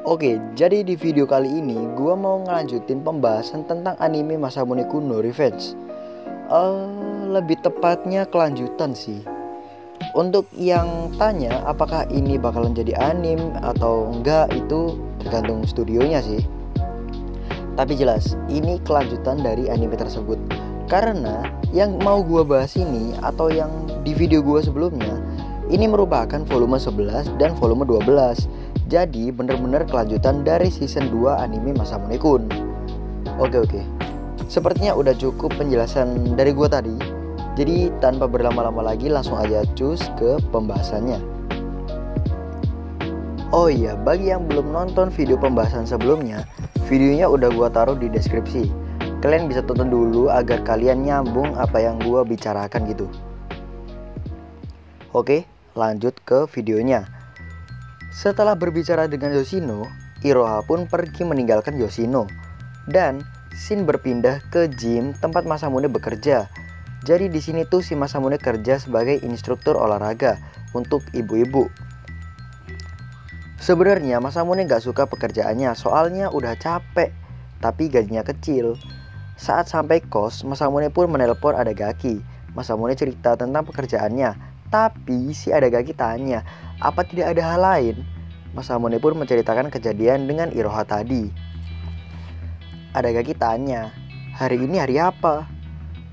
Oke, jadi di video kali ini gua mau ngelanjutin pembahasan tentang anime Masamune Kuno Revenge. Lebih tepatnya kelanjutan sih. Untuk yang tanya apakah ini bakalan jadi anime atau enggak, itu tergantung studionya sih. Tapi jelas, ini kelanjutan dari anime tersebut. Karena yang mau gua bahas ini atau yang di video gua sebelumnya, ini merupakan volume 11 dan volume 12. Jadi bener-bener kelanjutan dari season 2 anime Masamune Kun. Oke. Sepertinya udah cukup penjelasan dari gua tadi. Jadi tanpa berlama-lama lagi langsung aja cus ke pembahasannya. Oh iya, bagi yang belum nonton video pembahasan sebelumnya, videonya udah gua taruh di deskripsi. Kalian bisa tonton dulu agar kalian nyambung apa yang gua bicarakan gitu. Oke, lanjut ke videonya. Setelah berbicara dengan Yoshino, Iroha pun pergi meninggalkan Yoshino. Dan Shin berpindah ke gym tempat Masamune bekerja. Jadi di sini tuh si Masamune kerja sebagai instruktur olahraga untuk ibu-ibu. Sebenarnya Masamune gak suka pekerjaannya, soalnya udah capek, tapi gajinya kecil. Saat sampai kos, Masamune pun menelpon Adagaki. Masamune cerita tentang pekerjaannya, tapi si Adagaki tanya, apa tidak ada hal lain? Masamune pun menceritakan kejadian dengan Iroha tadi. Adagaki tanya, hari ini hari apa?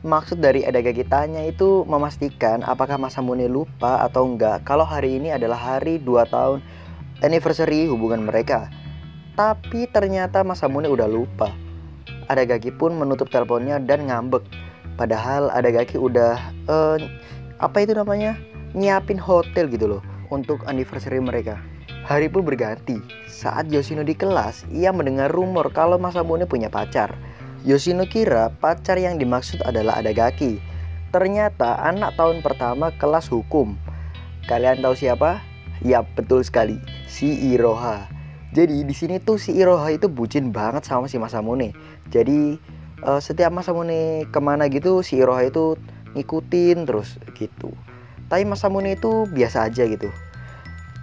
Maksud dari Adagaki tanya itu memastikan apakah Masamune lupa atau enggak kalau hari ini adalah hari 2 tahun anniversary hubungan mereka. Tapi ternyata Masamune udah lupa. Adagaki pun menutup teleponnya dan ngambek. Padahal Adagaki udah nyiapin hotel gitu loh untuk anniversary mereka. Hari pun berganti. Saat Yoshino di kelas, ia mendengar rumor kalau Masamune punya pacar. Yoshino kira pacar yang dimaksud adalah Adagaki. Ternyata anak tahun pertama kelas hukum. Kalian tahu siapa? Yap, betul sekali, si Iroha. Jadi di sini tuh si Iroha itu bucin banget sama si Masamune. Jadi setiap Masamune kemana gitu, si Iroha itu ngikutin terus gitu. Tapi Masamune itu biasa aja gitu.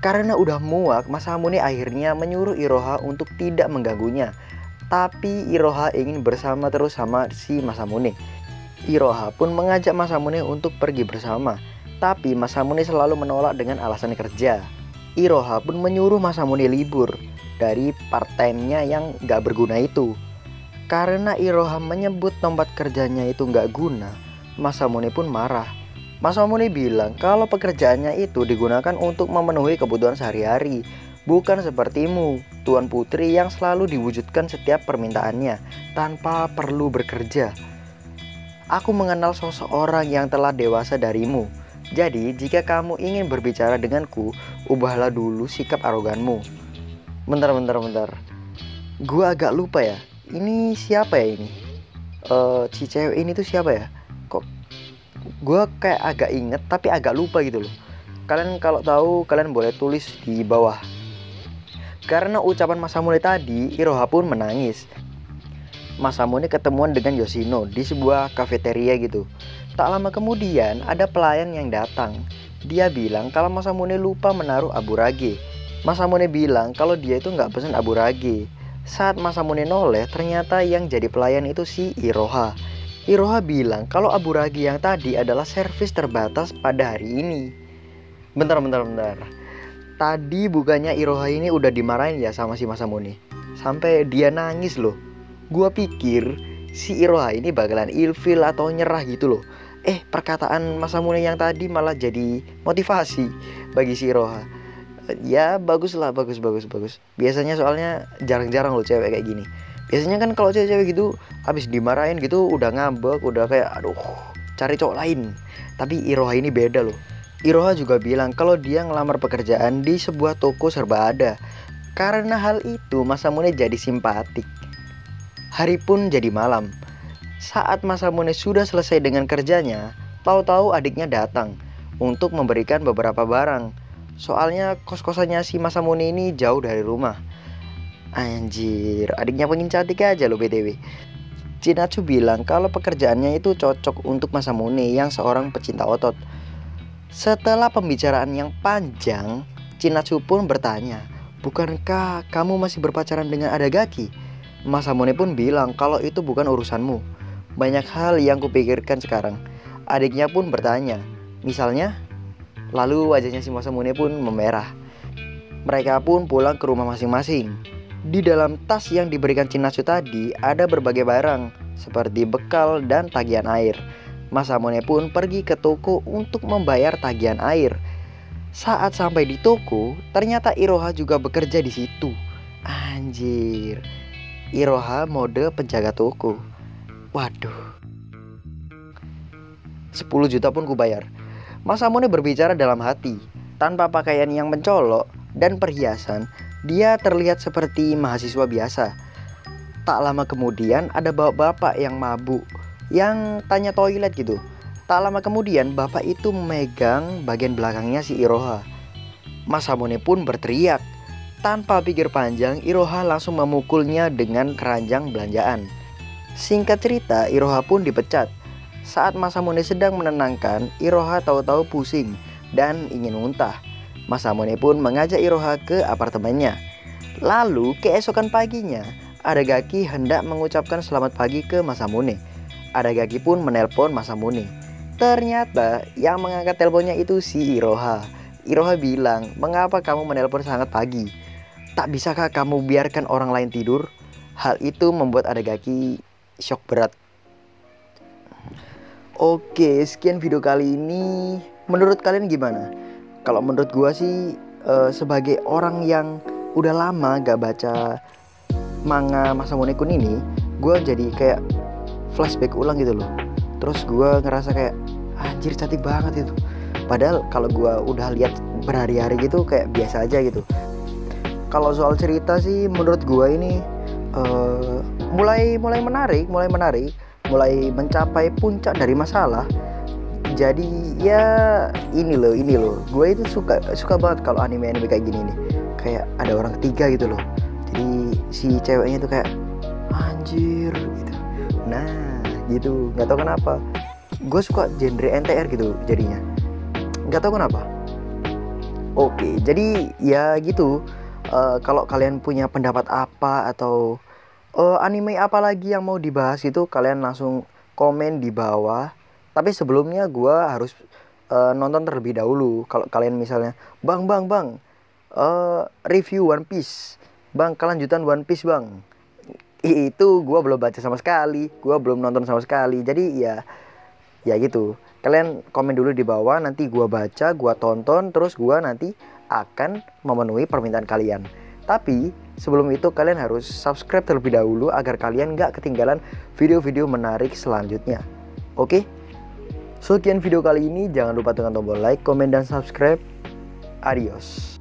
Karena udah muak, Masamune akhirnya menyuruh Iroha untuk tidak mengganggunya. Tapi Iroha ingin bersama terus sama si Masamune. Iroha pun mengajak Masamune untuk pergi bersama. Tapi Masamune selalu menolak dengan alasan kerja. Iroha pun menyuruh Masamune libur dari part-time-nya yang gak berguna itu. Karena Iroha menyebut tempat kerjanya itu gak guna, Masamune pun marah. Masamune bilang kalau pekerjaannya itu digunakan untuk memenuhi kebutuhan sehari-hari, bukan sepertimu, Tuan Putri yang selalu diwujudkan setiap permintaannya tanpa perlu bekerja. Aku mengenal seseorang yang telah dewasa darimu. Jadi jika kamu ingin berbicara denganku, ubahlah dulu sikap aroganmu. Bentar. Gua agak lupa ya. Ini siapa ya ini? Si cewek ini tuh siapa ya? Gue kayak agak inget tapi agak lupa gitu loh. Kalian kalau tahu kalian boleh tulis di bawah. Karena ucapan Masamune tadi, Iroha pun menangis. Masamune ketemuan dengan Yoshino di sebuah kafeteria gitu. Tak lama kemudian ada pelayan yang datang. Dia bilang kalau Masamune lupa menaruh aburage. Masamune bilang kalau dia itu nggak pesen aburage. Saat Masamune noleh, ternyata yang jadi pelayan itu si Iroha. Iroha bilang kalau aburage yang tadi adalah servis terbatas pada hari ini. Bentar. Tadi bukannya Iroha ini udah dimarahin ya sama si Masamune, sampai dia nangis loh. Gua pikir si Iroha ini bakalan ilfil atau nyerah gitu loh. Perkataan Masamune yang tadi malah jadi motivasi bagi si Iroha. Ya bagus. Biasanya soalnya jarang-jarang loh cewek kayak gini. Biasanya kan kalau cewek-cewek gitu habis dimarahin gitu udah ngambek, udah kayak aduh cari cowok lain. Tapi Iroha ini beda loh. Iroha juga bilang kalau dia ngelamar pekerjaan di sebuah toko serba ada. Karena hal itu Masamune jadi simpatik. Hari pun jadi malam. Saat Masamune sudah selesai dengan kerjanya, tahu-tahu adiknya datang untuk memberikan beberapa barang. Soalnya kos-kosannya si Masamune ini jauh dari rumah. Anjir, adiknya pengen cantik aja loh BTW. Chinatsu bilang kalau pekerjaannya itu cocok untuk Masamune yang seorang pecinta otot. Setelah pembicaraan yang panjang, Chinatsu pun bertanya, bukankah kamu masih berpacaran dengan Adagaki? Masamune pun bilang kalau itu bukan urusanmu. Banyak hal yang kupikirkan sekarang. Adiknya pun bertanya, misalnya? Lalu wajahnya si Masamune pun memerah. Mereka pun pulang ke rumah masing-masing. Di dalam tas yang diberikan Chinatsu tadi ada berbagai barang seperti bekal dan tagihan air. Masamune pun pergi ke toko untuk membayar tagihan air. Saat sampai di toko, ternyata Iroha juga bekerja di situ. Anjir. Iroha mode penjaga toko. Waduh. 10 juta pun kubayar. Masamune berbicara dalam hati. Tanpa pakaian yang mencolok dan perhiasan, dia terlihat seperti mahasiswa biasa. Tak lama kemudian ada bapak-bapak yang mabuk, yang tanya toilet gitu. Tak lama kemudian bapak itu memegang bagian belakangnya si Iroha. Masamune pun berteriak. Tanpa pikir panjang, Iroha langsung memukulnya dengan keranjang belanjaan. Singkat cerita, Iroha pun dipecat. Saat Masamune sedang menenangkan, Iroha tahu-tahu pusing dan ingin muntah. Masamune pun mengajak Iroha ke apartemennya. Lalu keesokan paginya, Adagaki hendak mengucapkan selamat pagi ke Masamune. Adagaki pun menelpon Masamune. Ternyata yang mengangkat teleponnya itu si Iroha. Iroha bilang, mengapa kamu menelpon sangat pagi? Tak bisakah kamu biarkan orang lain tidur? Hal itu membuat Adagaki shock berat. Oke, sekian video kali ini. Menurut kalian gimana? Kalau menurut gua sih sebagai orang yang udah lama gak baca manga Masamune Kun ini, gua jadi kayak flashback ulang gitu loh. Terus gua ngerasa kayak anjir cantik banget itu. Padahal kalau gua udah lihat berhari-hari gitu kayak biasa aja gitu. Kalau soal cerita sih menurut gua ini mulai menarik, mulai mencapai puncak dari masalah. Jadi ya ini loh. Gue itu suka banget kalau anime kayak gini nih. Kayak ada orang ketiga gitu loh. Jadi si ceweknya tuh kayak anjir gitu. Nah, gitu. Nggak tahu kenapa. Gue suka genre NTR gitu jadinya. Nggak tahu kenapa. Oke, jadi ya gitu. Kalau kalian punya pendapat apa atau anime apa lagi yang mau dibahas itu, kalian langsung komen di bawah. Tapi sebelumnya gue harus nonton terlebih dahulu. Kalau kalian misalnya bang review One Piece, bang kelanjutan One Piece bang, itu gue belum baca sama sekali, gue belum nonton sama sekali. Jadi ya gitu. Kalian komen dulu di bawah, nanti gue baca, gue tonton, terus gue nanti akan memenuhi permintaan kalian. Tapi sebelum itu kalian harus subscribe terlebih dahulu agar kalian gak ketinggalan video-video menarik selanjutnya. Oke? Sekian video kali ini, jangan lupa tekan tombol like, komen, dan subscribe. Adios.